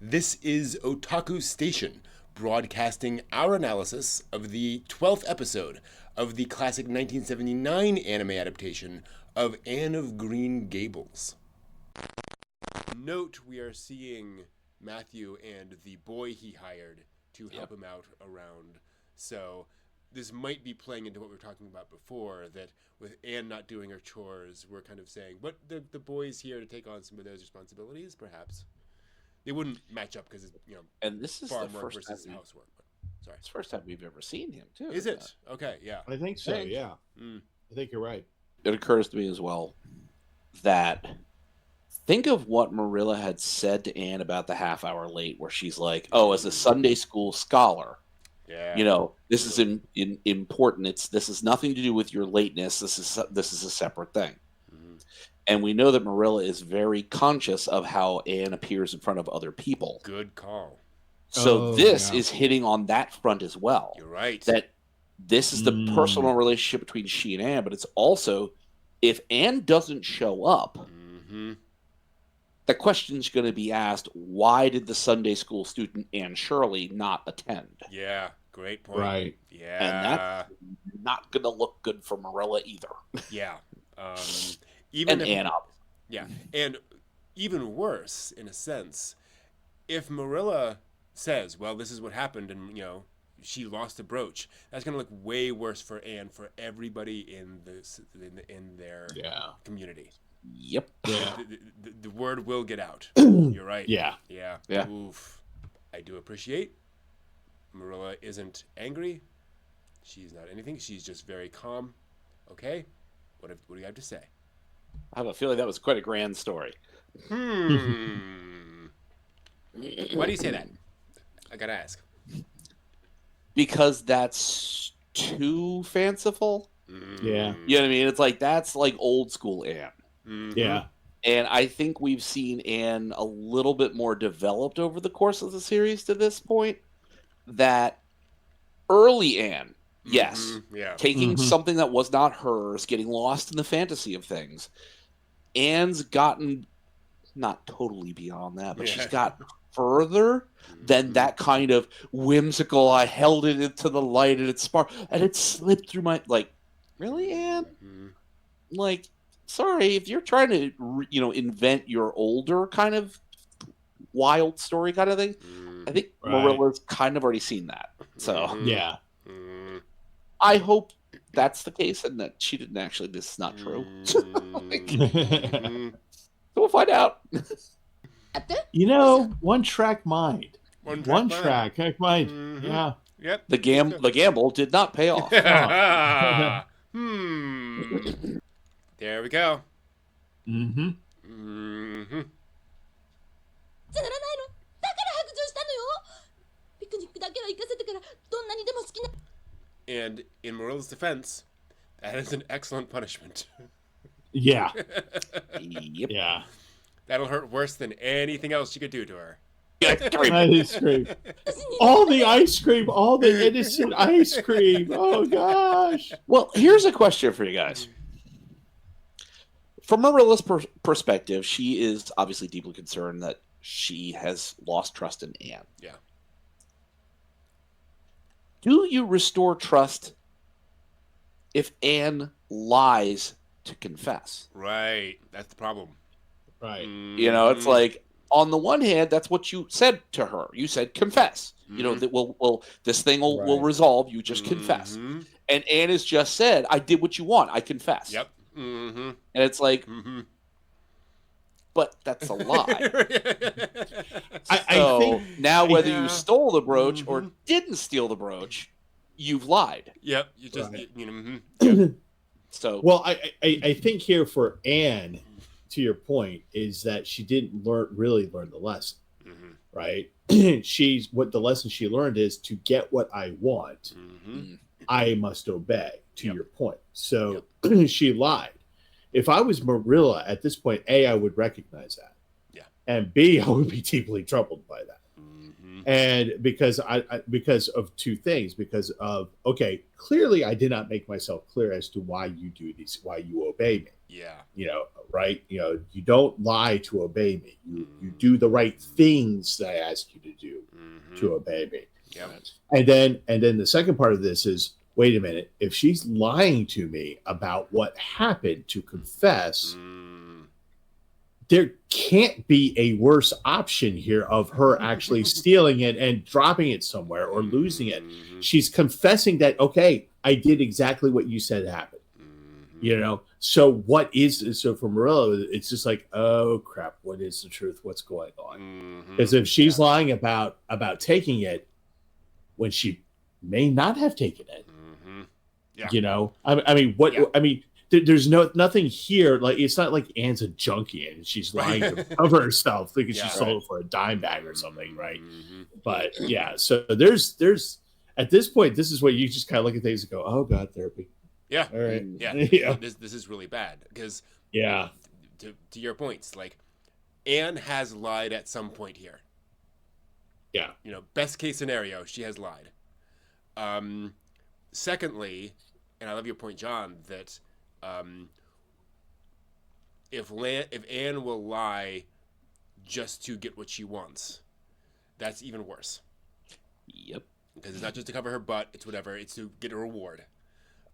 This is Otaku Station, broadcasting our analysis of the 12th episode of the classic 1979 anime adaptation of Anne of Green Gables. Note we are seeing Matthew and the boy he hired to help him out around. So this might be playing into what we were talking about before, that with Anne not doing her chores, we're kind of saying, but the boy's here to take on some of those responsibilities, perhaps. They wouldn't match up because it's, and this is farm the work first versus time housework. But, sorry. It's the first time we've ever seen him, too. Is it? Okay, yeah. I think so, yeah. I think you're right. It occurs to me as well that think of what Marilla had said to Anne about the half hour late, where she's like, oh, as a Sunday school scholar, this is important. This has nothing to do with your lateness. This is a separate thing. And we know that Marilla is very conscious of how Anne appears in front of other people. Good call. So this is hitting on that front as well. You're right. That this is the personal relationship between she and Anne, but it's also, if Anne doesn't show up, the question's going to be asked, why did the Sunday school student Anne Shirley not attend? Yeah, great point. Right. Yeah. And that's not going to look good for Marilla either. Yeah. And Anne, obviously. Yeah. And even worse, in a sense, if Marilla says, well, this is what happened, and, she lost the brooch, that's going to look way worse for Anne, for everybody in their community. Yep. Yeah. The word will get out. You're right. Yeah. Yeah. Yeah. Oof. I do appreciate Marilla isn't angry. She's not anything. She's just very calm. Okay. What do you have to say? I have a feeling that was quite a grand story. Why do you say that? I gotta ask. Because that's too fanciful. Yeah. You know what I mean? It's like, that's like old school Anne. Yeah. And I think we've seen Anne a little bit more developed over the course of the series to this point. That early Anne, yes, taking something that was not hers, getting lost in the fantasy of things. Anne's gotten not totally beyond that, but she's gotten further than that kind of whimsical, I held it into the light and it sparked and it slipped through my, like, really, Anne? Like, sorry, if you're trying to, invent your older kind of wild story kind of thing, I think Marilla's kind of already seen that. So, yeah. I hope that's the case and that she didn't actually, this is not true. So we'll find out. One track mind. One track mind. Yeah. Yep. The gamble did not pay off. There we go. And in Marilla's defense, that is an excellent punishment. Yeah. Yep. Yeah. That'll hurt worse than anything else you could do to her. Ice cream. All the ice cream, all the innocent ice cream. Oh gosh. Well, here's a question for you guys. From Marilla's perspective, she is obviously deeply concerned that she has lost trust in Anne. Yeah. Do you restore trust if Anne lies to confess? Right. That's the problem. Right. It's like, on the one hand, that's what you said to her. You said, confess. That this thing will resolve. You just confess. And Anne has just said, I did what you want. I confess. Yep. And it's like, but that's a lie. I think now whether you stole the brooch or didn't steal the brooch, you've lied. Yep. You just, So, well, I think here for Anne, to your point, is that she didn't really learn the lesson, right? The lesson she learned is, to get what I want, I must obey, to your point. So she lied. If I was Marilla at this point, A, I would recognize that. Yeah. And B, I would be deeply troubled by that. And because of two things, because of, clearly I did not make myself clear as to why you do these, why you obey me. Yeah. Right? You don't lie to obey me. You do the right things that I ask you to do to obey me. Yep. And then the second part of this is, wait a minute, if she's lying to me about what happened to confess, there can't be a worse option here of her actually stealing it and dropping it somewhere or losing it. She's confessing that, okay, I did exactly what you said happened. So so for Marilla, it's just like, oh crap, what is the truth? What's going on? Because if she's lying about taking it when she may not have taken it, there's nothing here. Like, it's not like Anne's a junkie and she's lying to cover herself because she sold it for a dime bag or something, right? But yeah, so there's at this point, this is what you just kind of look at things and go, oh god, therapy. Yeah. All right. Yeah. This is really bad because to your points, like, Anne has lied at some point here. Yeah. Best case scenario, she has lied. Secondly, and I love your point, John, that if Anne will lie just to get what she wants, that's even worse. Yep. Because it's not just to cover her butt, it's whatever, it's to get a reward.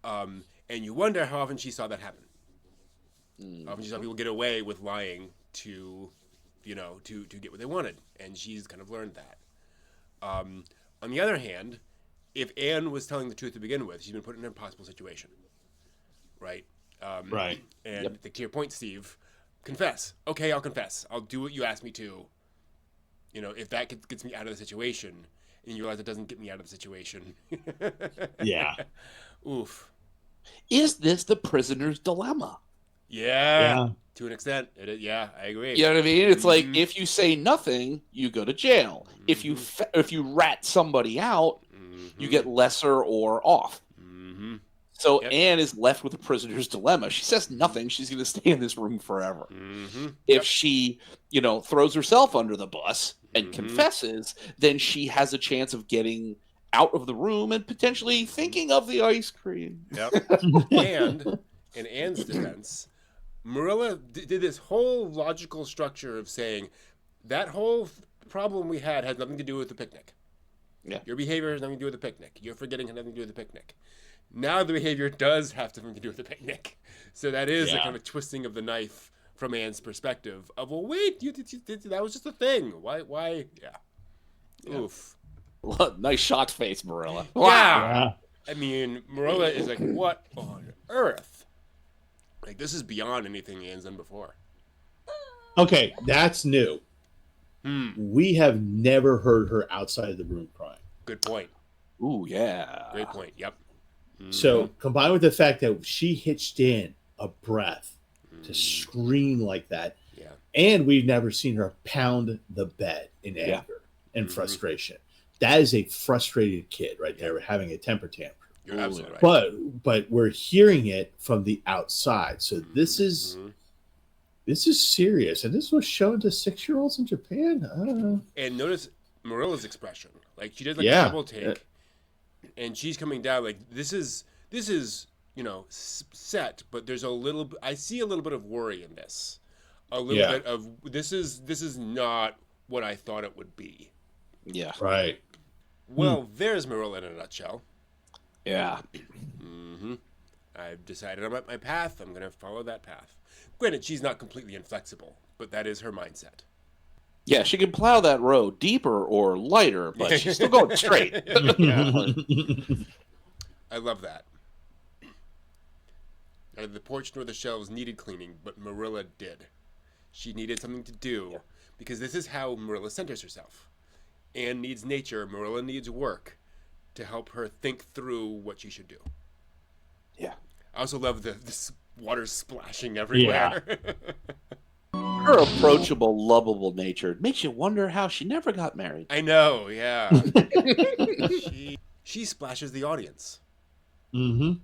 And you wonder how often she saw that happen. How often she saw people get away with lying to get what they wanted, and she's kind of learned that. On the other hand, if Anne was telling the truth to begin with, she's been put in an impossible situation, right? Right. And to your point, Steve, confess. Okay, I'll confess. I'll do what you asked me to. If that gets me out of the situation, and you realize it doesn't get me out of the situation. Yeah. Oof. Is this the prisoner's dilemma? Yeah. To an extent, it is. Yeah, I agree. You know what I mean? It's like, if you say nothing, you go to jail. If you rat somebody out, you get lesser or off. So Anne is left with a prisoner's dilemma. She says nothing. She's going to stay in this room forever. If she, throws herself under the bus and confesses, then she has a chance of getting out of the room and potentially thinking of the ice cream. Yep. And in Anne's defense, Marilla did this whole logical structure of saying that whole problem we had has nothing to do with the picnic. Yeah. Your behavior has nothing to do with the picnic. Your forgetting has nothing to do with the picnic. Now the behavior does have something to do with the picnic. So that is a kind of twisting of the knife from Anne's perspective of, well, wait, that was just a thing. Why? Yeah. Oof. Nice shocked face, Marilla. Wow. Yeah. I mean, Marilla is like, what on earth? Like, this is beyond anything Anne's done before. Okay, that's new. We have never heard her outside of the room crying. Good point. Ooh, yeah. Great point. Yep. So combined with the fact that she hitched in a breath to scream like that, and we've never seen her pound the bed in anger and frustration. That is a frustrated kid right there, having a temper tantrum. You're absolutely right. But we're hearing it from the outside. So this is serious, and this was shown to 6-year-olds in Japan. And notice Marilla's expression, like she did like a double take, and she's coming down like this is set, but there's I see a little bit of worry in this, a little bit of this is not what I thought it would be. Yeah. Right. Well, there's Marilla in a nutshell. Yeah. I've decided I'm at my path. I'm going to follow that path. Granted, she's not completely inflexible, but that is her mindset. Yeah, she can plow that road deeper or lighter, but she's still going straight. I love that. Neither the porch nor the shelves needed cleaning, but Marilla did. She needed something to do, because this is how Marilla centers herself. Anne needs nature, Marilla needs work to help her think through what she should do. Yeah. I also love this water splashing everywhere. Her approachable, lovable nature makes you wonder how she never got married. I know, yeah. she splashes the audience. Ooh.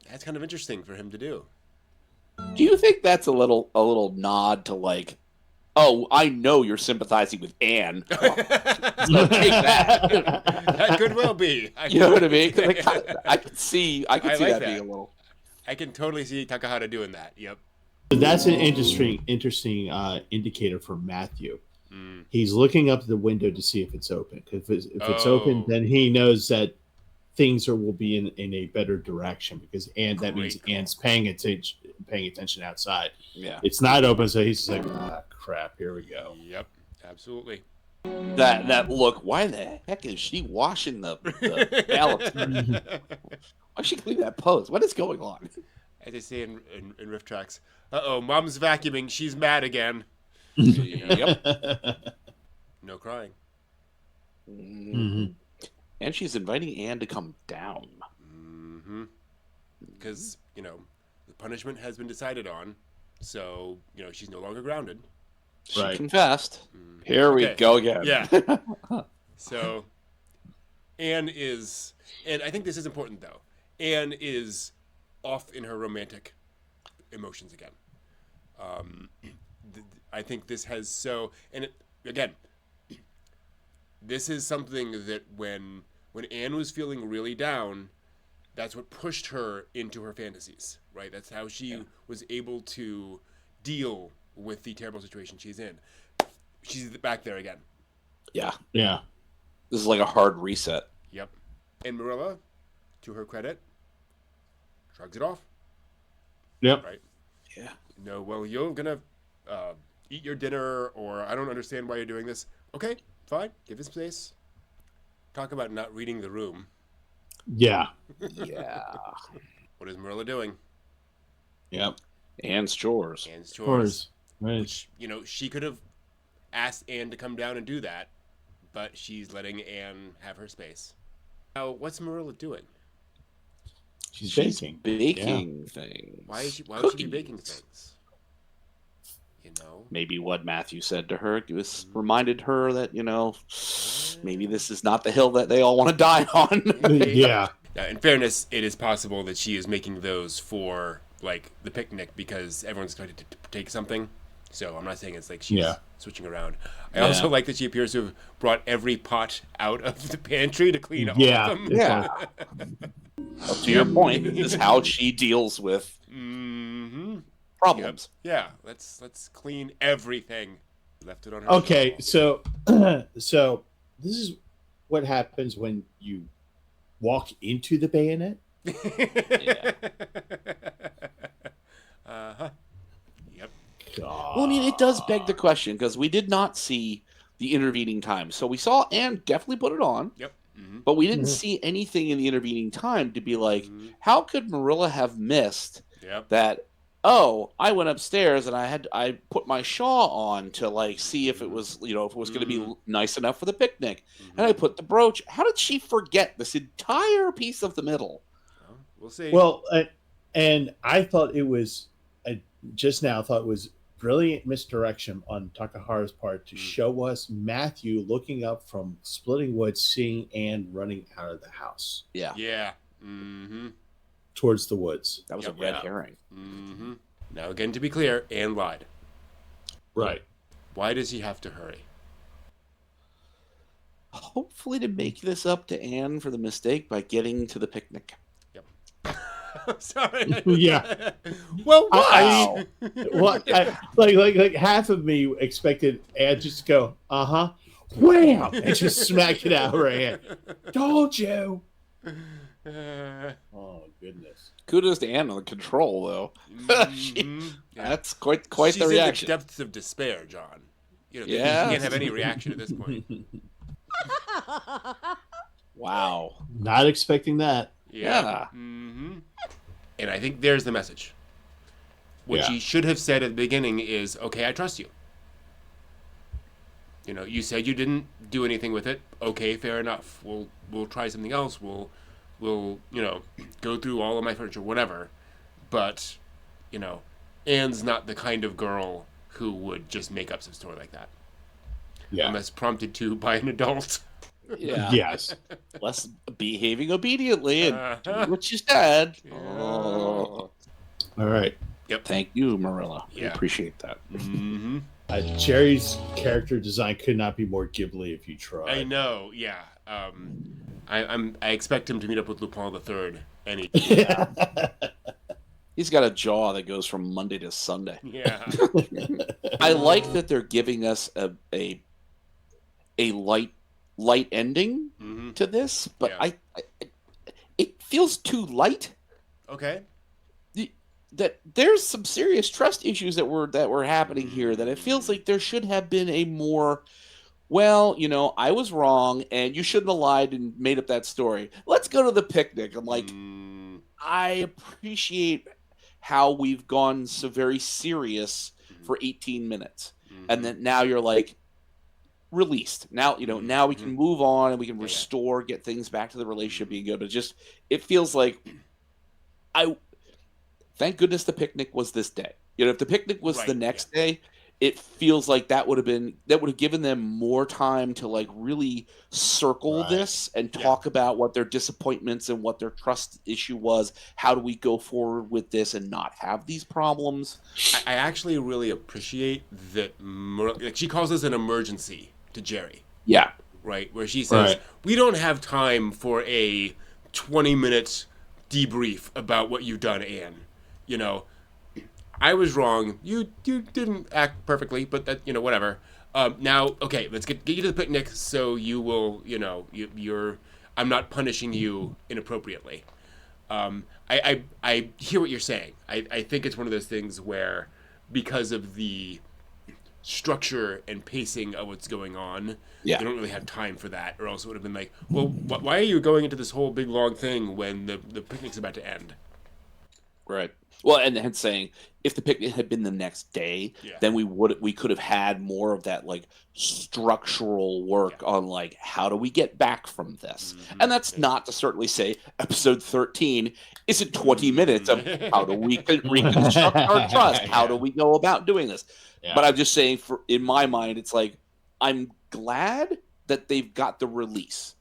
That's kind of interesting for him to do. Do you think that's a little nod to like, oh, I know you're sympathizing with Anne. So take that. That could well be. You know what I mean? Like, I could see like that being a little. I can totally see Takahata doing that. Yep. That's an interesting indicator for Matthew. He's looking up the window to see if it's open. If it's open, then he knows that things will be in a better direction because that means Anne's paying attention outside. Yeah, it's not open, so he's just like, crap, here we go. Yep, absolutely. That look. Why the heck is she washing the ballot? Why she clean that pose? What is going on? As they say in riff tracks, mom's vacuuming. She's mad again. Yep. No crying. Mm-hmm. And she's inviting Anne to come down. Because, the punishment has been decided on. So, she's no longer grounded. She confessed. Here we go again. Yeah. So, Anne is... And I think this is important, though. Anne is off in her romantic emotions again. I think this has so... And, again, this is something that when Anne was feeling really down, that's what pushed her into her fantasies, right? That's how she was able to deal with the terrible situation she's in. She's back there again. Yeah. Yeah. This is like a hard reset. Yep. And Marilla, to her credit, shrugs it off. Yep. Right? Yeah. No, well, you're going to eat your dinner, or I don't understand why you're doing this. Okay, fine. Give it space. Talk about not reading the room. Yeah. Yeah. What is Marilla doing? Yep. Anne's chores. Anne's chores. Right. Which, she could have asked Anne to come down and do that, but she's letting Anne have her space. Now, what's Marilla doing? She's baking. Baking things. Why would she be baking things? Maybe what Matthew said to her reminded her that, maybe this is not the hill that they all want to die on. Yeah. In fairness, it is possible that she is making those for, the picnic because everyone's expected to take something. So I'm not saying it's like she's switching around. I also like that she appears to have brought every pot out of the pantry to clean all of them. Yeah. To your point, this is how she deals with problems. Yep. Yeah, let's clean everything. Left it on her. Okay, so this is what happens when you walk into the bayonet. Yeah. Yep. God. Well, I mean, it does beg the question because we did not see the intervening time. So we saw Anne definitely put it on. Yep. But we didn't see anything in the intervening time to be like, how could Marilla have missed that? Oh, I went upstairs and I put my shawl on to see if it was if it was going to be nice enough for the picnic, and I put the brooch. How did she forget this entire piece of the middle? Well, we'll see. Well, and I thought it was just now thought it was brilliant misdirection on Takahara's part to show us Matthew looking up from Splitting Woods, seeing Anne running out of the house. Yeah. Yeah. Towards the woods. That was a red herring. Now, again, to be clear, Anne lied. Right. Why does he have to hurry? Hopefully to make this up to Anne for the mistake by getting to the picnic. Yep. Sorry. Yeah. Well, wow. Like half of me expected Anne just to go, wham, and just smack it out of her hand. Told you. Oh goodness! Kudos to Anne on the control, though. That's quite She's the reaction. In the depths of despair, John. You can't have any reaction at this point. Wow! Not expecting that. Yeah. And I think there's the message. What she should have said at the beginning is, "Okay, I trust you. You said you didn't do anything with it. Okay, fair enough. We'll try something else. We'll go through all of my furniture, whatever. But, Anne's not the kind of girl who would just make up some story like that. Yeah. Unless prompted to by an adult. Yeah. Yes. Less behaving obediently and doing what she said. Yeah. All right. Yep. Thank you, Marilla. Yeah. We appreciate that. Jerry's character design could not be more Ghibli if you try. I know, yeah. I expect him to meet up with Lupin III. He's got a jaw that goes from Monday to Sunday. Yeah. I like that they're giving us a light ending to this, but I it feels too light. Okay. That there's some serious trust issues that were happening here. That it feels like there should have been a more, well, I was wrong, and you shouldn't have lied and made up that story. Let's go to the picnic. I'm like, I appreciate how we've gone so very serious for 18 minutes, and then now you're like released. Now now we can move on and we can restore, get things back to the relationship being good. But it feels like thank goodness the picnic was this day. If the picnic was the next day, it feels like that would have given them more time to like really circle this and talk about what their disappointments and what their trust issue was. How do we go forward with this and not have these problems? I actually really appreciate that she calls this an emergency to Jerry. Yeah. Right? Where she says, we don't have time for a 20-minute debrief about what you've done, Anne. I was wrong. You didn't act perfectly, but that, whatever. Now, okay, let's get you to the picnic so you will, I'm not punishing you inappropriately. I hear what you're saying. I think it's one of those things where, because of the structure and pacing of what's going on, they don't really have time for that, or else it would have been like, well, why are you going into this whole big long thing when the picnic's about to end? Right. Well, and hence saying if the picnic had been the next day, then we could have had more of that like structural work on like how do we get back from this, and that's not to certainly say episode 13 isn't 20 minutes of how do we reconstruct our trust, how do we go about doing this, but I'm just saying in my mind it's like I'm glad that they've got the release.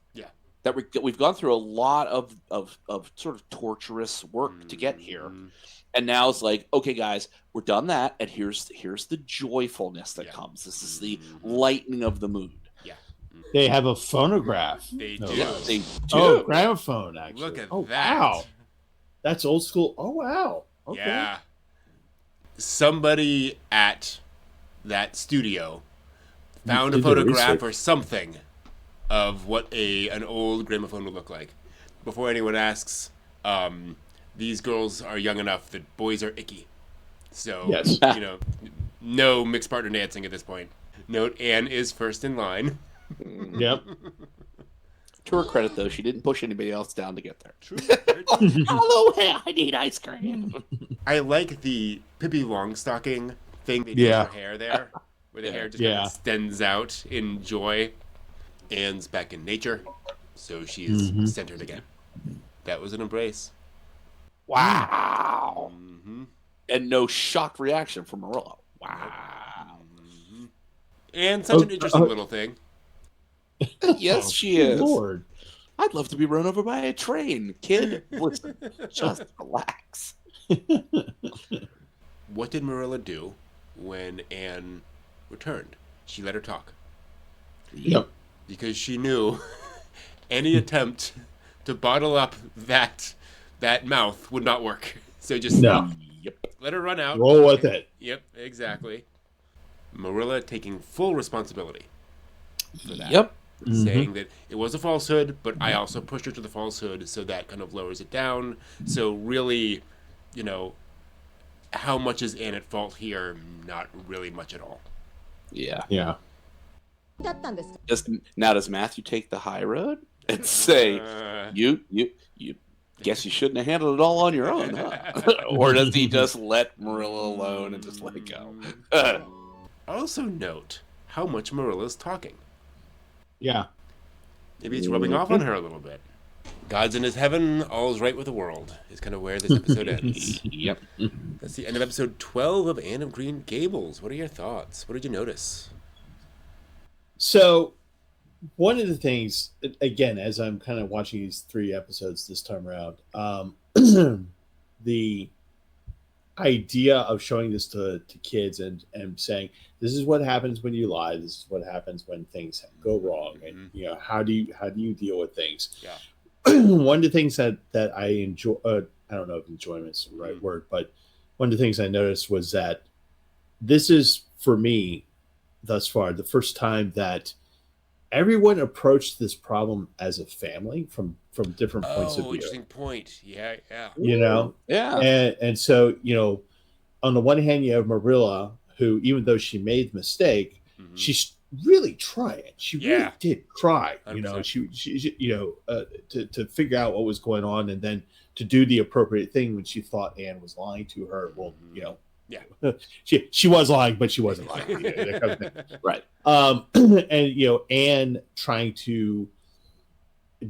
That we've gone through a lot of sort of torturous work to get here. And now it's like, okay, guys, we're done that, and here's the joyfulness that comes. This is the lightening of the mood. Yeah. They have a phonograph. They do. Yeah, they do. Oh, gramophone, actually. Look at that. Wow. That's old school. Oh, wow. Okay. Yeah. Somebody at that studio found a photograph or something of what an old gramophone would look like. Before anyone asks, these girls are young enough that boys are icky. So, no mixed partner dancing at this point. Note, Anne is first in line. Yep. To her credit, though, she didn't push anybody else down to get there. True. Hello, I need ice cream. I like the Pippi Longstocking thing they do with her hair there, where the hair just kind of extends out in joy. Anne's back in nature, so she's centered again. That was an embrace. Wow. And no shocked reaction from Marilla. Wow. And such an interesting little thing. Yes, she is. Lord. I'd love to be run over by a train. Kid, listen, just relax. What did Marilla do when Anne returned? She let her talk. Yep. Because she knew any attempt to bottle up that mouth would not work. So just let her run out. Roll with it. Yep, exactly. Marilla taking full responsibility for that. Yep. Saying that it was a falsehood, but I also pushed her to the falsehood, so that kind of lowers it down. So really, how much is Anne at fault here? Not really much at all. Yeah. Yeah. Now does Matthew take the high road and say, you guess you shouldn't have handled it all on your own, huh? Or does he just let Marilla alone and just let it go? Also note how much Marilla's talking. Yeah. Maybe it's rubbing off on her a little bit. God's in his heaven, all's right with the world is kind of where this episode ends. Yep. That's the end of episode 12 of Anne of Green Gables. What are your thoughts? What did you notice? So, one of the things, again, as I'm kind of watching these 3 episodes this time around, the idea of showing this to kids and saying, this is what happens when you lie, this is what happens when things go wrong, and how do you deal with things? Yeah. One of the things that I I don't know if enjoyment's the right word, but one of the things I noticed was that this is, for me, thus far, the first time that everyone approached this problem as a family from different points of view. Interesting point. Yeah. Yeah. And so, on the one hand, you have Marilla, who, even though she made the mistake, she's really trying. She really did try, 100%. she to figure out what was going on, and then to do the appropriate thing when she thought Anne was lying to her. Well, she was lying, but she wasn't lying. That kind of thing. Right. And Anne trying to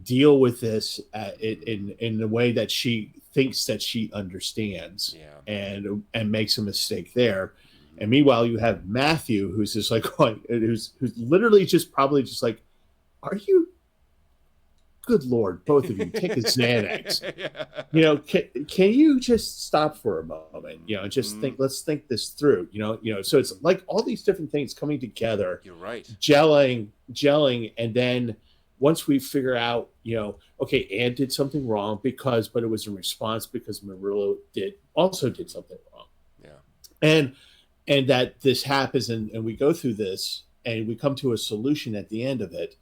deal with this in the way that she thinks that she understands, and makes a mistake there. And meanwhile, you have Matthew, who's just like who's literally just probably just like, are you? Good Lord, both of you, take a Xanax. Can you just stop for a moment? Just think. Let's think this through. So it's like all these different things coming together. You're right. Gelling, and then once we figure out, okay, Anne did something wrong but it was in response because Marilla did something wrong. Yeah. And that this happens, and we go through this, and we come to a solution at the end of it.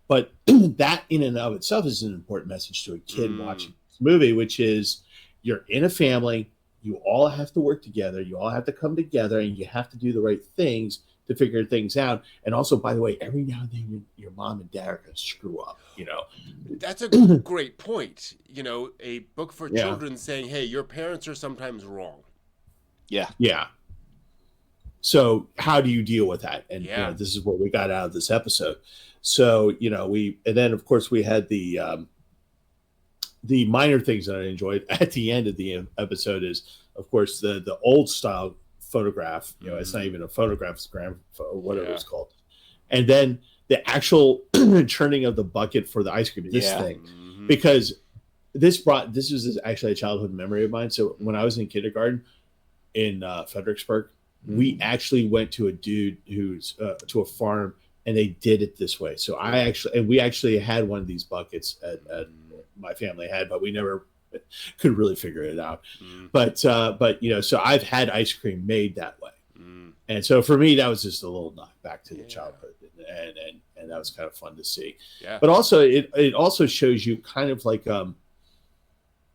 But that in and of itself is an important message to a kid watching this movie, which is you're in a family, you all have to work together, you all have to come together, and you have to do the right things to figure things out. And also, by the way, every now and then your mom and dad are going to screw up, That's a great point. A book for children saying, hey, your parents are sometimes wrong. Yeah. Yeah. So how do you deal with that? And this is what we got out of this episode. So, and then of course we had the minor things that I enjoyed at the end of the episode is, of course, the old style photograph. It's not even a photograph, it's gram or whatever it's called. And then the actual churning of the bucket for the ice cream, thing, because this is actually a childhood memory of mine. So when I was in kindergarten in Fredericksburg, we actually went to a dude who's to a farm, and they did it this way. So we actually had one of these buckets at my family had, but we never could really figure it out. But so I've had ice cream made that way. And so for me, that was just a little knock back to the childhood, and that was kind of fun to see. Yeah. But also it also shows you kind of like,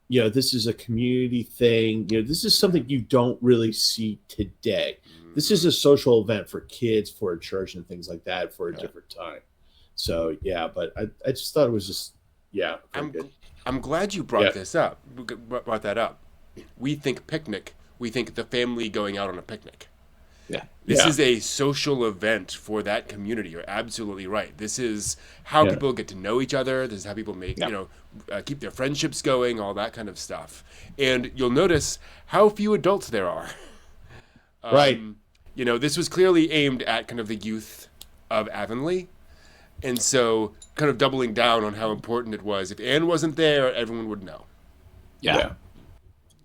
this is a community thing. This is something you don't really see today. This is a social event for kids, for a church, and things like that for a different time. So but I just thought it was just good. I'm glad you brought this up. Brought that up. We think picnic. We think the family going out on a picnic. Yeah. This is a social event for that community. You're absolutely right. This is how people get to know each other. This is how people make, keep their friendships going, all that kind of stuff. And you'll notice how few adults there are. Right. This was clearly aimed at kind of the youth of Avonlea. And so kind of doubling down on how important it was. If Anne wasn't there, everyone would know. Yeah.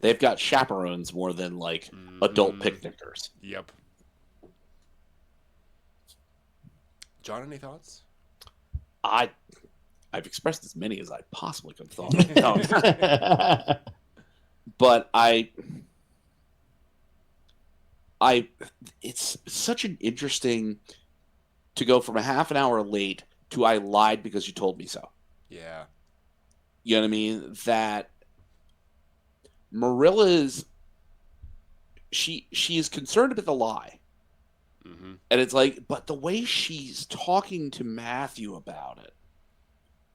They've got chaperones more than like adult picnickers. Yep. John, any thoughts? I've expressed as many as I possibly could have thought. But it's such an interesting to go from a half an hour late to I lied because you told me so. Yeah. You know what I mean? That Marilla's she is concerned about the lie. And it's like, but the way she's talking to Matthew about it,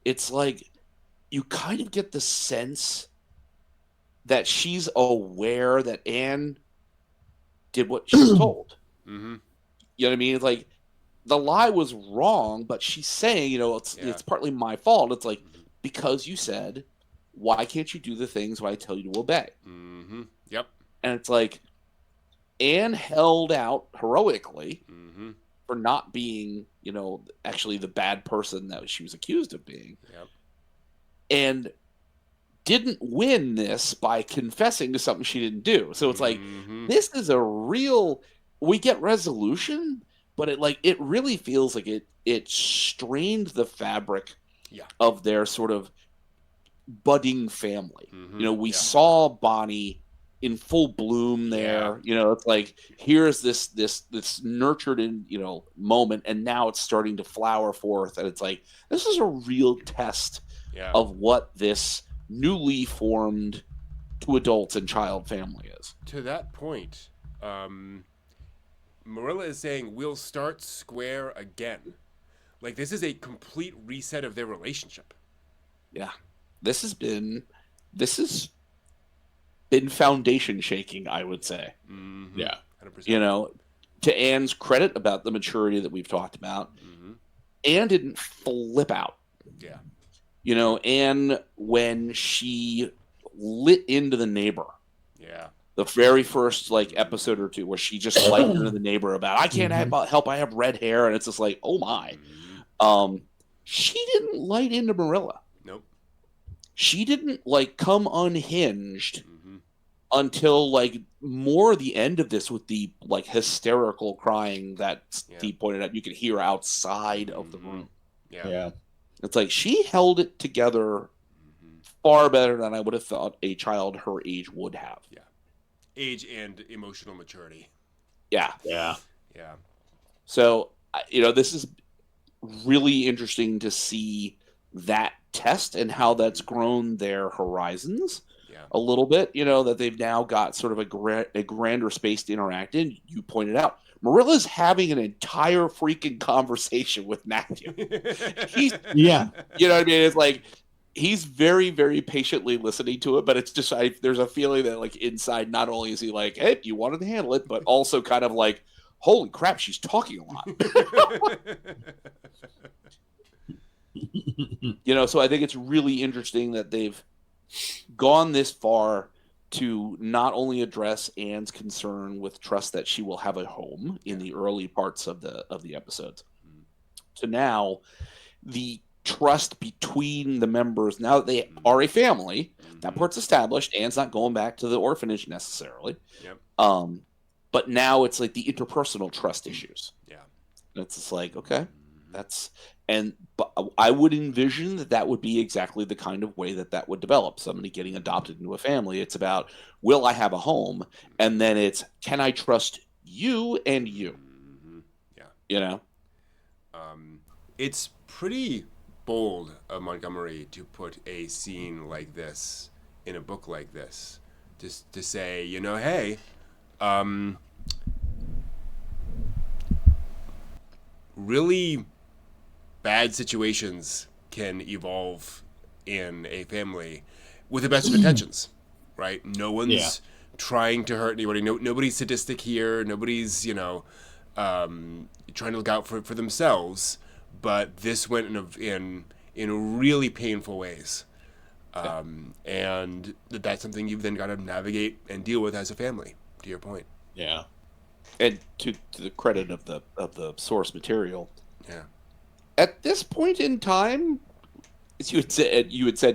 it's like you kind of get the sense that she's aware that Anne did what she was told. You know what I mean? It's like the lie was wrong, but she's saying, it's partly my fault. It's like, because you said, why can't you do the things when I tell you to obey? Yep. And it's like, Anne held out heroically for not being, actually the bad person that she was accused of being. Yep. And didn't win this by confessing to something she didn't do. So it's like, this is a real, we get resolution, but it really feels like it strained the fabric of their sort of budding family. We saw Bonnie in full bloom there. It's like, here's this nurtured in, moment, and now it's starting to flower forth. And it's like, this is a real test of what this newly formed two adults and child family is. To that point, Marilla is saying, we'll start square again. Like, this is a complete reset of their relationship. Yeah. This has been foundation shaking, I would say. Mm-hmm. Yeah. 100%. To Anne's credit about the maturity that we've talked about, Anne didn't flip out. Yeah. Anne, when she lit into the neighbor. Yeah. The very first episode or two where she just lighted into the neighbor about, I can't help, I have red hair, and it's just like, oh my. She didn't light into Marilla. Nope. She didn't come unhinged until more the end of this, with the hysterical crying that Steve pointed out you could hear outside of the room. Yeah. It's like she held it together far better than I would have thought a child her age would have. Yeah. Age and emotional maturity. Yeah. Yeah. Yeah. So, this is really interesting to see that test and how that's grown their horizons a little bit. That they've now got sort of a grander space to interact in. You pointed out, Marilla's having an entire freaking conversation with Matthew. Yeah. You know what I mean? It's like, he's very, very patiently listening to it, but it's just, there's a feeling that inside, not only is he like, hey, you wanted to handle it, but also kind of like, holy crap, she's talking a lot. So I think it's really interesting that they've gone this far to not only address Anne's concern with trust that she will have a home in the early parts of the episodes, to now the trust between the members, now that they are a family, that part's established. Anne's not going back to the orphanage necessarily. But now it's the interpersonal trust issues. Yeah. It's just like, okay, but I would envision that would be exactly the kind of way that would develop. Somebody getting adopted into a family. It's about, will I have a home? And then it's, can I trust you and you? Yeah. It's pretty bold of Montgomery to put a scene like this in a book like this, just to say, hey, really bad situations can evolve in a family with the best of intentions, right? No one's trying to hurt anybody. Nobody's sadistic here. Nobody's, trying to look out for themselves. But this went in really painful ways. And that's something you've then got to navigate and deal with as a family, to your point. Yeah. And to the credit of the source material, at this point in time, as you had said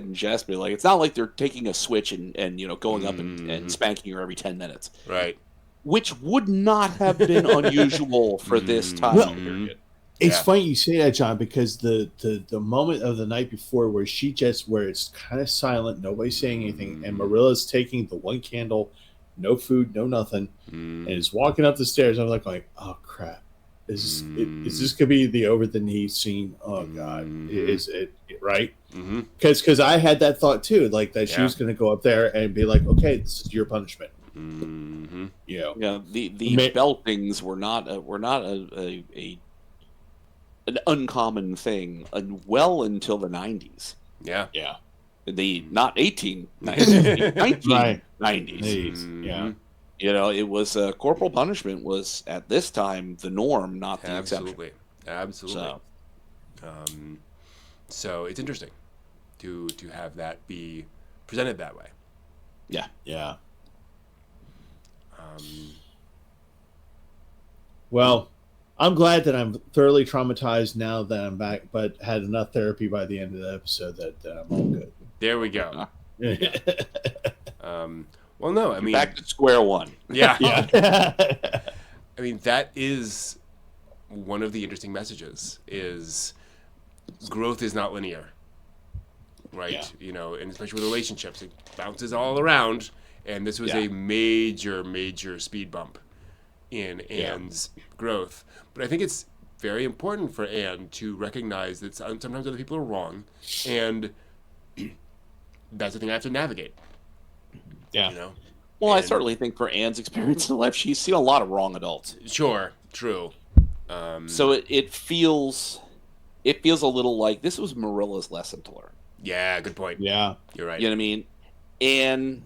in jest, it's not like they're taking a switch and going up and spanking her every 10 minutes, right? Which would not have been unusual for this time period. It's funny you say that, John, because the moment of the night before where it's kind of silent, nobody's saying anything, and Marilla's taking the one candle, no food, no nothing, and is walking up the stairs. I'm like, oh crap, is this gonna be the over the knee scene? Oh god, is it right? Because I had that thought too, that she was gonna go up there and be like, okay, this is your punishment. The beltings were not an uncommon thing well until the 90s. Yeah. Not 1990s. It was corporal punishment was at this time the norm, not the exception. Absolutely. So it's interesting to have that be presented that way. Yeah. Well, I'm glad that I'm thoroughly traumatized now that I'm back, but had enough therapy by the end of the episode that I'm all good. There we go. Well, no, I mean, back to square one. Yeah. I mean, that is one of the interesting messages: is growth is not linear. right? Yeah. You know, and especially with relationships, it bounces all around. And this was a major speed bump in Anne's growth. But I think it's very important for Anne to recognize that sometimes other people are wrong, and that's the thing I have to navigate. Yeah. You know? Well, I certainly think for Anne's experience in life, she's seen a lot of wrong adults. Sure, true. So it feels a little like this was Marilla's lesson to learn. Yeah, good point. Yeah. You're right. You know what I mean?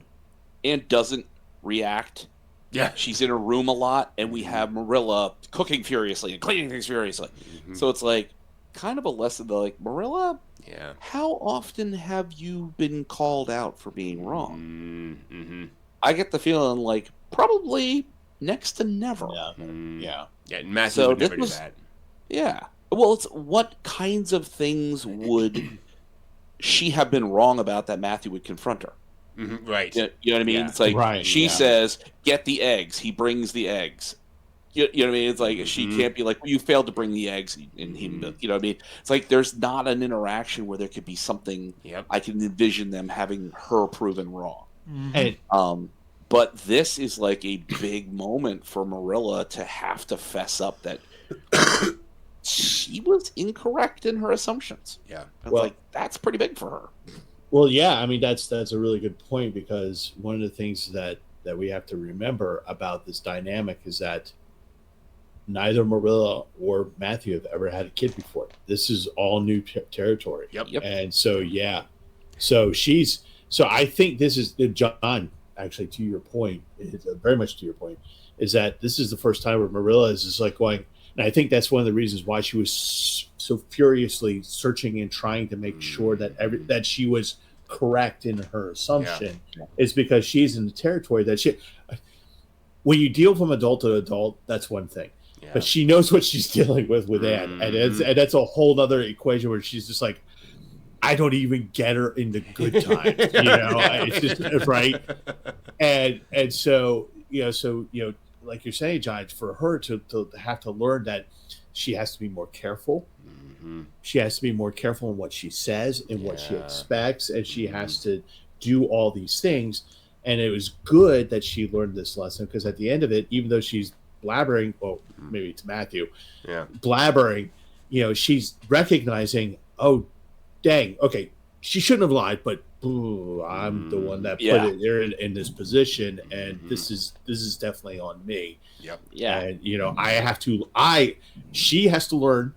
Anne doesn't react. Yeah. She's in her room a lot, and we have Marilla cooking furiously and cleaning things furiously. Mm-hmm. So it's like kind of a lesson to like, Marilla, how often have you been called out for being wrong? Mm-hmm. I get the feeling like probably next to never. Yeah. Yeah, Matthew would never do that. Yeah. Well, it's what kinds of things would she have been wrong about that Matthew would confront her? Mm-hmm. Right. You know what I mean? Yeah. It's like she says, "Get the eggs." He brings the eggs. You know what I mean? It's like she can't be like, well, "You failed to bring the eggs," and he, you know what I mean? It's like there's not an interaction where there could be something. I can envision them having her proven wrong. Mm-hmm. But this is like a big moment for Marilla to have to fess up that she was incorrect in her assumptions. Yeah, like that's pretty big for her. Well, yeah, I mean that's a really good point, because one of the things that we have to remember about this dynamic is that neither Marilla or Matthew have ever had a kid before. This is all new territory. Yep. And so so I think this is John. Actually, to your point, very much to your point, is that this is the first time where Marilla is just like going. And I think that's one of the reasons why she was so furiously searching and trying to make sure that she was correct in her assumption, is because she's in the territory that when you deal from adult to adult, that's one thing. Yeah. But she knows what she's dealing with Anne. And that's a whole other equation where she's just like, I don't even get her in the good times, it's just right. And so, like you're saying, John, for her to have to learn that she has to be more careful. Mm-hmm. She has to be more careful in what she says and what she expects, and she has to do all these things. And it was good that she learned this lesson, because at the end of it, even though she's blabbering, well, maybe it's Matthew, blabbering, she's recognizing, oh, dang, okay, she shouldn't have lied, but I'm the one that put it there in this position, and this is definitely on me. Yep. Yeah. And she has to learn,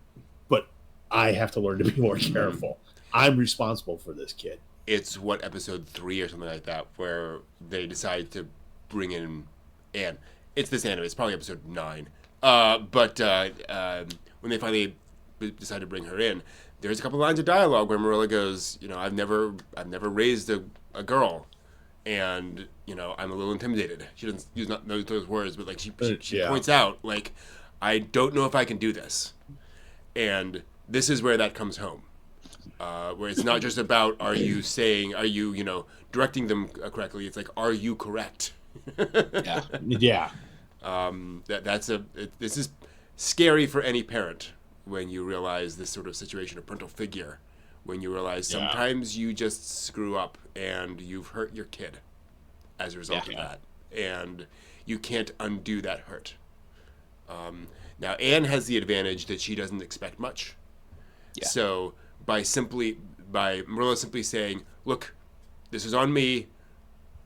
but I have to learn to be more careful. I'm responsible for this kid. It's episode 3 or something like that, where they decide to bring in Anne. It's this anime. It's probably episode 9. But when they finally decide to bring her in, there's a couple lines of dialogue where Marilla goes, I've never raised a girl, and I'm a little intimidated. She doesn't use those words, but like she points out, like, I don't know if I can do this, and this is where that comes home, where it's not just about are you directing them correctly. It's like, are you correct? Yeah. This is scary for any parent. When you realize this sort of situation, a parental figure, when you realize sometimes you just screw up and you've hurt your kid as a result of that, and you can't undo that hurt. Now, Anne has the advantage that she doesn't expect much. Yeah. So by Marilla simply saying, "Look, this is on me.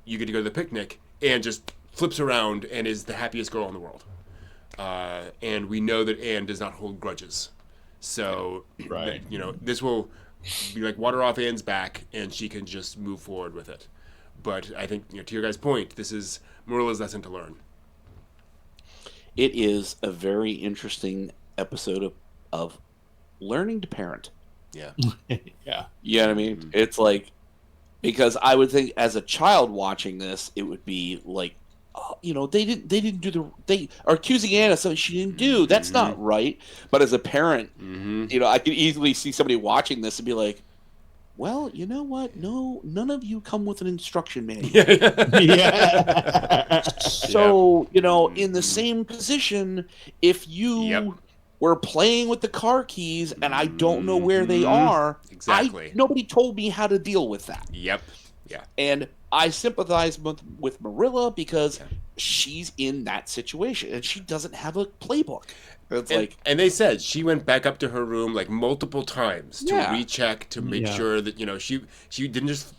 You get to go to the picnic," Anne just flips around and is the happiest girl in the world. And we know that Anne does not hold grudges. So, this will be like water off Anne's back, and she can just move forward with it. But I think, to your guys' point, this is Marilla's lesson to learn. It is a very interesting episode of learning to parent. Yeah. Yeah. You know what I mean? Mm-hmm. It's like, because I would think as a child watching this, it would be like, they are accusing Anne of something she didn't do. That's not right. But as a parent, I could easily see somebody watching this and be like, well, you know what? No, none of you come with an instruction manual. So, in the same position, if you we're playing with the car keys and I don't know where they are. Exactly. Nobody told me how to deal with that. Yep. Yeah. And I sympathize with Marilla because she's in that situation and she doesn't have a playbook. It's and they said she went back up to her room like multiple times to recheck to make sure that she didn't just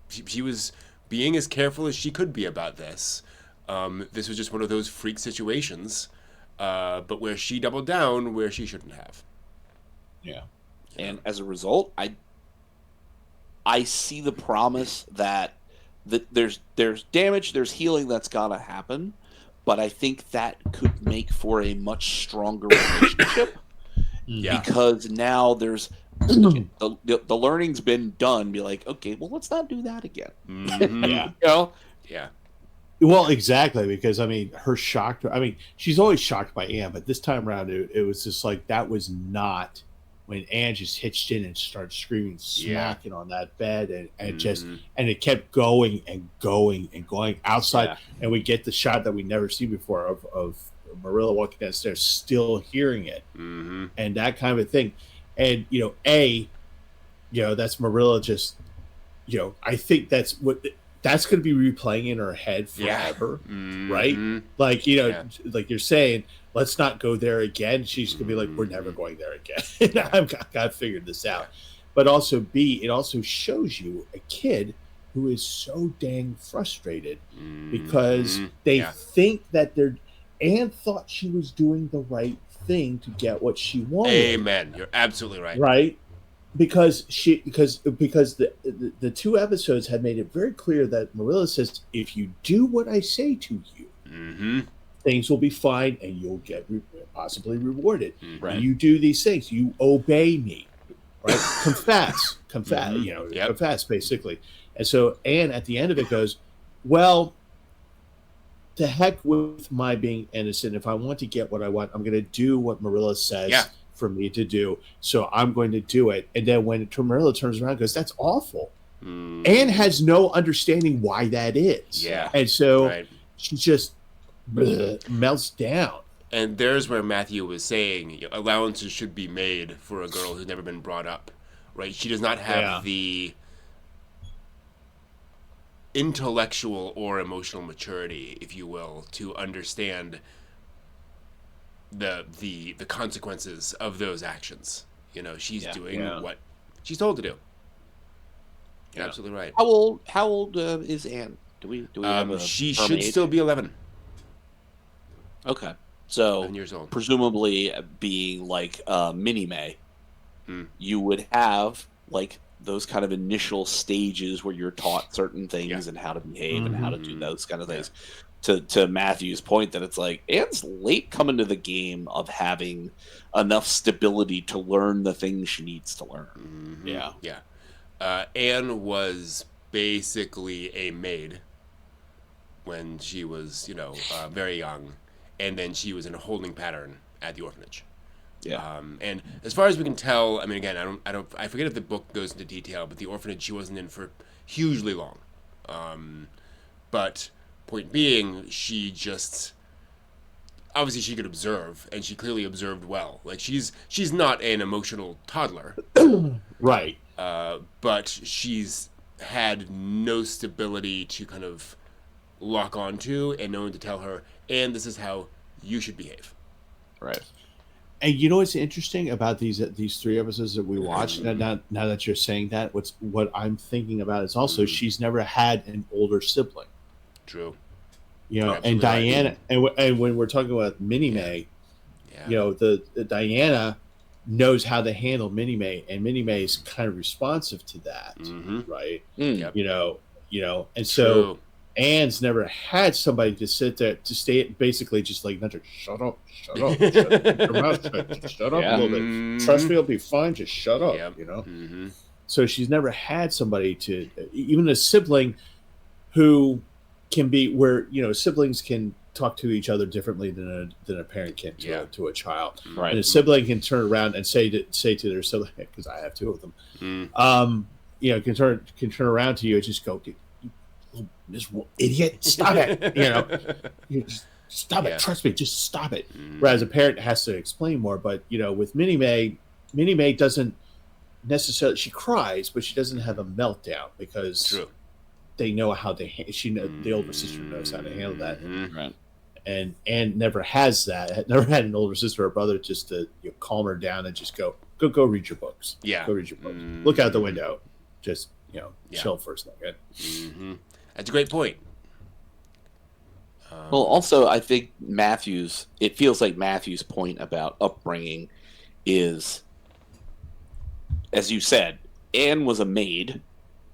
she was being as careful as she could be about this. This was just one of those freak situations, but where she doubled down where she shouldn't have. Yeah, and as a result, I see the promise that there's damage, there's healing that's gotta happen. But I think that could make for a much stronger relationship. Because now there's the learning's been done. Be like, okay, well, let's not do that again. Yeah. Well, exactly, because her shock. She's always shocked by Anne, but this time around, it was just like that was not when Anne just hitched in and started screaming, smacking on that bed, and it kept going and going and going outside, and we get the shot that we never see before of Marilla walking downstairs, still hearing it, and that kind of thing, and that's Marilla just, I think that's what. That's going to be replaying in her head forever, right? Like, like you're saying, let's not go there again. She's going to be like, we're never going there again. I've got figured this out. But also, B, it also shows you a kid who is so dang frustrated because they think that Anne thought she was doing the right thing to get what she wanted. Amen. You're absolutely right. Right? Because the two episodes had made it very clear that Marilla says, if you do what I say to you, things will be fine and you'll get possibly rewarded. Right. You do these things, you obey me, right? confess, confess, basically. And so Anne at the end of it goes, well, to heck with my being innocent. If I want to get what I want, I'm going to do what Marilla says for me to do, so I'm going to do it. And then when Marilla turns around and goes, that's awful. Anne has no understanding why that is. Yeah. And so she just melts down. And there's where Matthew was saying allowances should be made for a girl who's never been brought up, right? She does not have the intellectual or emotional maturity, if you will, to understand the consequences of those actions. She's doing what she's told to do. You're absolutely right. How old is Anne? Do we have she should age? Still be 11. Okay, so 11 years old. Presumably being like Mini May, you would have like those kind of initial stages where you're taught certain things and how to behave and how to do those kind of things. To Matthew's point, that it's like Anne's late coming to the game of having enough stability to learn the things she needs to learn. Anne was basically a maid when she was, very young, and then she was in a holding pattern at the orphanage. And as far as we can tell, again, I forget if the book goes into detail, but the orphanage she wasn't in for hugely long. But point being, she just obviously she could observe, and she clearly observed well. Like she's not an emotional toddler, right? But she's had no stability to kind of lock onto, and no one to tell her, and this is how you should behave. Right. And what's interesting about these 3 episodes that we watched? Now that you're saying that, what I'm thinking about is also she's never had an older sibling. True. And Diana, and when we're talking about Minnie May, the Diana knows how to handle Minnie May, and Minnie May is kind of responsive to that, right? Yep. And so Anne's never had somebody to sit there to stay, basically just like, shut up, shut up a little bit. Trust me, it'll be fine. Just shut up, So she's never had somebody to, even a sibling who can be where siblings can talk to each other differently than a parent can to a child. Right. And a sibling can turn around and say to their sibling, because I have 2 of them, can turn around to you and just go, "You miserable idiot, stop it!" You stop it, trust me, just stop it. Whereas a parent has to explain more. But with Minnie May doesn't necessarily, she cries, but she doesn't have a meltdown because they know how to. The older sister knows how to handle that, and never has that. Never had an older sister or brother just to calm her down and just go read your books. Yeah, go read your books. Look out the window. Just chill for a second. That's a great point. Well, also, I think it feels like Matthew's point about upbringing is, as you said, Anne was a maid.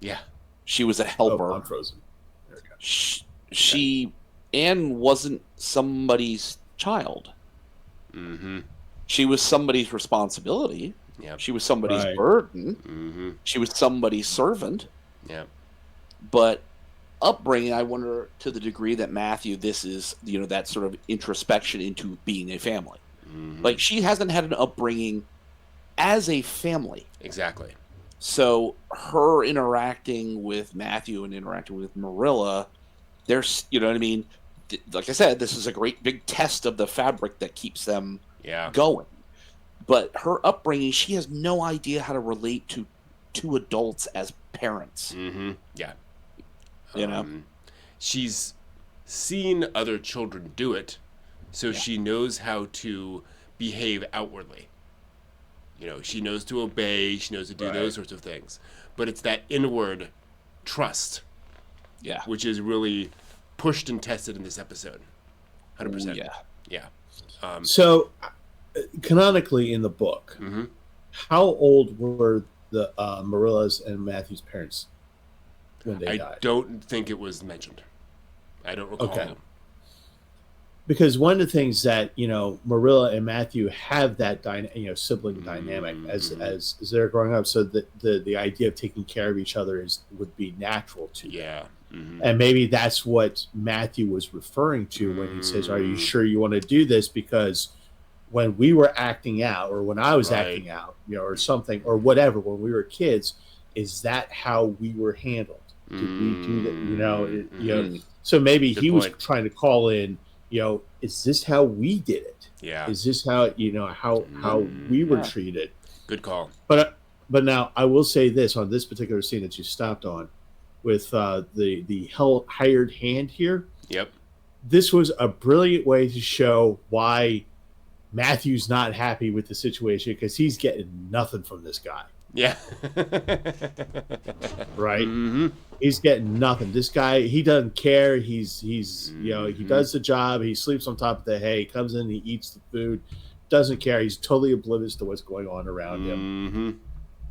Yeah. She was a helper. Oh, I'm frozen. There we go. Anne wasn't somebody's child. Mm-hmm. She was somebody's responsibility. Yeah. She was somebody's burden. Mm-hmm. She was somebody's servant. Yeah. But upbringing, I wonder to the degree that Matthew, this is that sort of introspection into being a family. Mm-hmm. Like, she hasn't had an upbringing as a family. Exactly. So her interacting with Matthew and interacting with Marilla, there's what I mean. Like I said, this is a great big test of the fabric that keeps them going. But her upbringing, she has no idea how to relate to two adults as parents. Mm-hmm. Yeah. She's seen other children do it, so she knows how to behave outwardly. She knows to obey, she knows to do those sorts of things. But it's that inward trust, which is really pushed and tested in this episode. 100%. Yeah. So, canonically in the book, how old were the Marilla's and Matthew's parents when they died? I don't think it was mentioned. I don't recall. Okay. Because one of the things that Marilla and Matthew have that sibling dynamic as they're growing up, so the idea of taking care of each other would be natural to them. Yeah. Mm-hmm. And maybe that's what Matthew was referring to when he says, "Are you sure you want to do this?" Because when we were acting out, or when I was acting out, or something, or whatever, when we were kids, is that how we were handled? Did we do that? So maybe he was trying to call in. Is this how we did it? Yeah. Is this how how we were treated? Good call. But now I will say this on this particular scene that you stopped on, with the hired hand here. Yep. This was a brilliant way to show why Matthew's not happy with the situation, because he's getting nothing from this guy. Yeah. Right. Mm-hmm. He's getting nothing. This guy, he doesn't care. He's he does the job. He sleeps on top of the hay. Comes in, he eats the food. Doesn't care. He's totally oblivious to what's going on around him.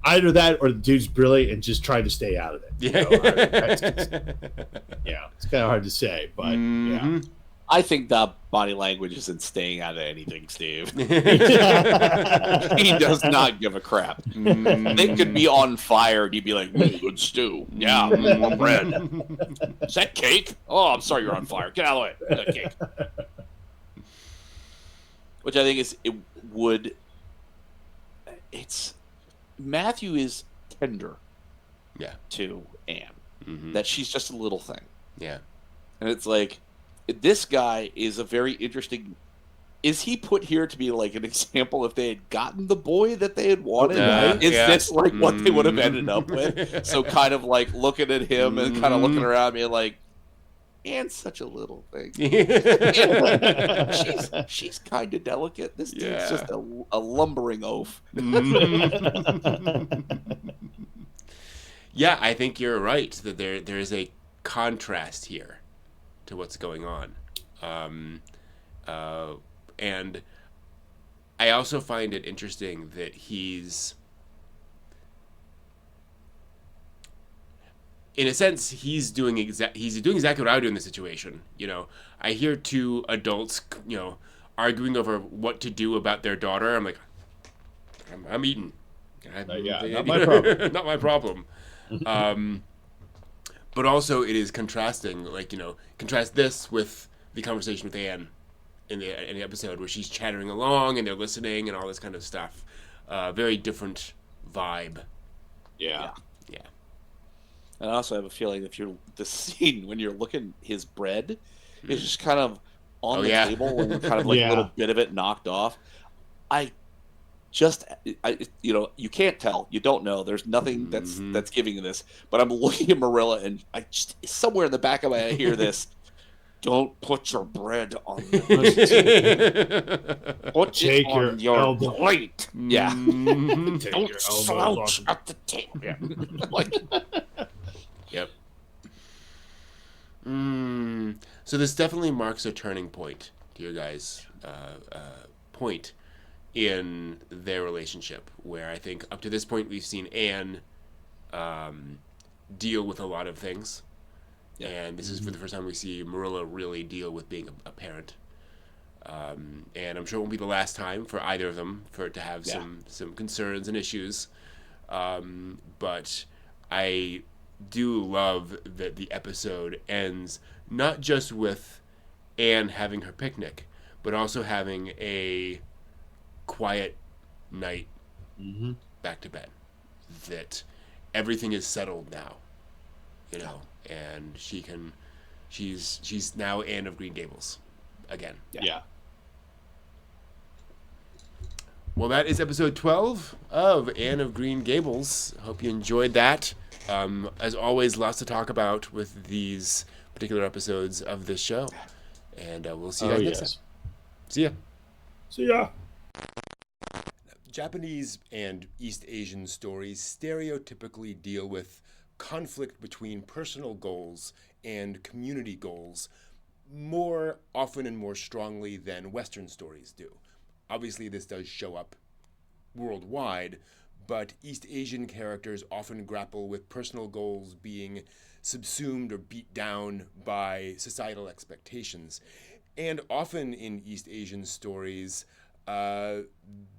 Either that, or the dude's brilliant and just trying to stay out of it. It's kind of hard to say, but yeah. I think the body language isn't staying out of anything, Steve. He does not give a crap. They could be on fire and he'd be like, good stew. Yeah, more bread. Is that cake? Oh, I'm sorry you're on fire. Get out of the way. That cake. Which I think Matthew is tender to Anne. That she's just a little thing. Yeah. And it's like, this guy is a very interesting. Is he put here to be like an example if they had gotten the boy that they had wanted? Is this like what they would have ended up with? So kind of like looking at him and kind of looking around me like, Anne's such a little thing. she's kind of delicate. This dude's just a lumbering oaf. Yeah, I think you're right that there is a contrast here to what's going on. And I also find it interesting that he's, in a sense, he's doing exactly what I would do in this situation. I hear two adults, arguing over what to do about their daughter. I'm like, I'm eating. Not my problem. Not my problem. But also it is contrasting, contrast this with the conversation with Anne in the episode where she's chattering along and they're listening and all this kind of stuff. Very different vibe. Yeah. And I also have a feeling the scene when you're looking, his bread is just kind of on the table and kind of like a little bit of it knocked off. I you can't tell, you don't know. There's nothing that's giving you this. But I'm looking at Marilla, and I just somewhere in the back of my head I hear this. Don't put your bread on the table. Put it on your plate. Yeah. Don't slouch at the table. Yeah. Like, yep. So this definitely marks a turning point to your guys' point in their relationship, where I think up to this point we've seen Anne deal with a lot of things. And this is for the first time we see Marilla really deal with being a parent. And I'm sure it won't be the last time for either of them for it to have some concerns and issues. But I do love that the episode ends not just with Anne having her picnic, but also having a quiet night back to bed. That everything is settled now, you know. And she's now Anne of Green Gables again. Yeah. Well, that is episode 12 of Anne of Green Gables. Hope you enjoyed that. As always, lots to talk about with these particular episodes of this show. And we'll see you guys next time. See ya. See ya. Japanese and East Asian stories stereotypically deal with conflict between personal goals and community goals more often and more strongly than Western stories do. Obviously, this does show up worldwide, but East Asian characters often grapple with personal goals being subsumed or beat down by societal expectations. And often in East Asian stories,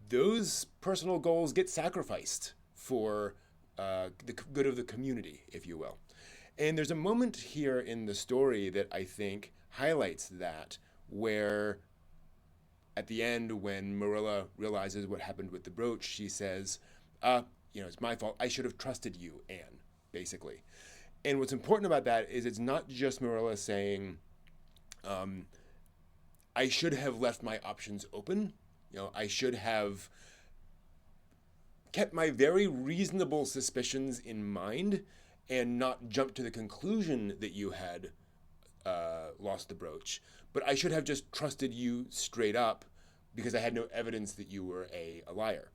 those personal goals get sacrificed for the good of the community, if you will. And there's a moment here in the story that I think highlights that, where at the end, when Marilla realizes what happened with the brooch, she says, it's my fault. I should have trusted you, Anne, basically. And what's important about that is it's not just Marilla saying, I should have left my options open. I should have kept my very reasonable suspicions in mind and not jumped to the conclusion that you had lost the brooch. But I should have just trusted you straight up because I had no evidence that you were a liar.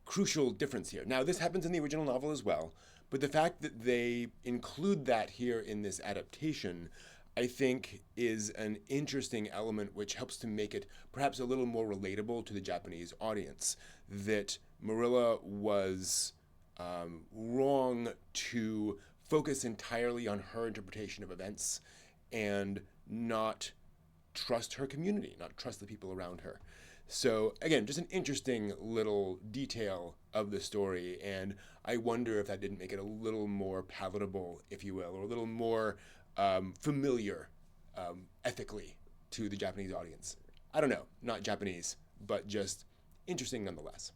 Crucial difference here. Now, this happens in the original novel as well, but the fact that they include that here in this adaptation, I think, is an interesting element which helps to make it perhaps a little more relatable to the Japanese audience, that Marilla was wrong to focus entirely on her interpretation of events and not trust her community, not trust the people around her. So again, just an interesting little detail of the story, and I wonder if that didn't make it a little more palatable, if you will, or a little more familiar ethically to the Japanese audience. I don't know, not Japanese, but just interesting nonetheless.